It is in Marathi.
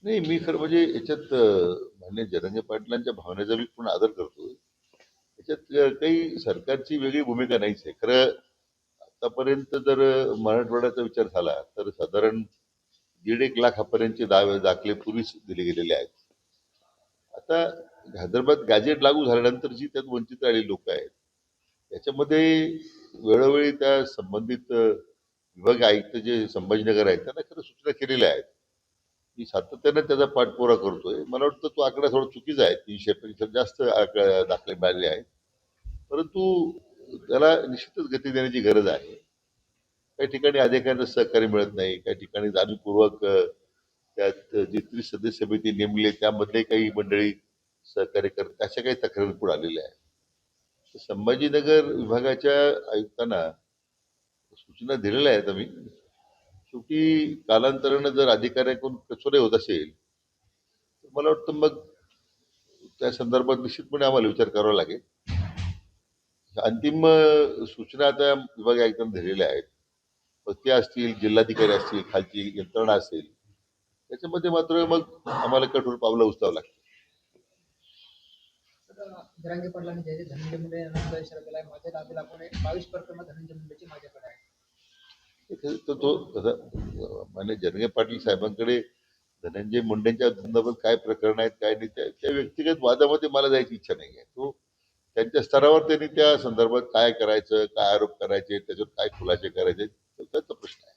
नाही, मी खरं म्हणजे याच्यात माननीय जरांगे पाटलांच्या भावनेचा मी पूर्ण आदर करतो. याच्यात काही सरकारची वेगळी भूमिका नाहीच आहे. खरं आतापर्यंत जर मराठवाड्याचा विचार झाला तर साधारण 1.5 लाखापर्यंतचे दाखले पूर्वीच दिले गेलेले आहेत. आता हैदराबाद गॅजेट लागू झाल्यानंतर जी त्यात वंचित राहिलेली लोक आहेत, त्याच्यामध्ये वेळोवेळी त्या संबंधित विभागीय आयुक्त जे संभाजीनगर आहेत त्यांना खरं सूचना केलेल्या आहेत. मी सातत्याने त्याचा पाठपुरावा करतोय. मला वाटतं तो आकडा थोडा चुकीचा आहे. 300 पेक्षा जास्त दाखले मिळाले आहेत. परंतु त्याला निश्चितच गती देण्याची गरज आहे. काही ठिकाणी अधिकाऱ्यांना सहकार्य मिळत नाही. काही ठिकाणी जाणीवपूर्वक त्यात जी त्रिसदस्य समिती नेमली आहे, त्यामधले काही मंडळी सहकार्य करत अशा काही तक्रारी पुढे आलेल्या आहेत. तर संभाजीनगर विभागाच्या आयुक्तांना सूचना दिलेल्या आहेत आम्ही. शेवटी कालांतरानं जर अधिकाऱ्याकडून कचोरे होत असेल तर मला वाटतं मग त्या संदर्भात निश्चितपणे आम्हाला विचार करावा लागेल. अंतिम सूचना आता विभागीय आयुक्तांनी दिलेल्या आहेत. मग ते असतील, जिल्हाधिकारी असतील, खालची यंत्रणा असेल, त्याच्यामध्ये मात्र मग आम्हाला कठोर पावलं उचलावं लागतील. जरांगे पाटलांनी जे धनंजय मुंडे यांना इशारा दिलाय, माझ्या दाबी लागून 22 प्रकरणं धनंजय मुंडेची माझ्याकडे आहे. तर तो तसा मान्य जरंगे पाटील साहेबांकडे धनंजय मुंडेंच्या संदर्भात काय प्रकरण आहेत काय नाही त्या व्यक्तिगत वादामध्ये मला जायची इच्छा नाही आहे. तो त्यांच्या स्तरावर त्यांनी त्या संदर्भात काय करायचं, काय आरोप करायचे, त्याच्यावर काय खुलासे करायचे, तो त्यांचा प्रश्न आहे.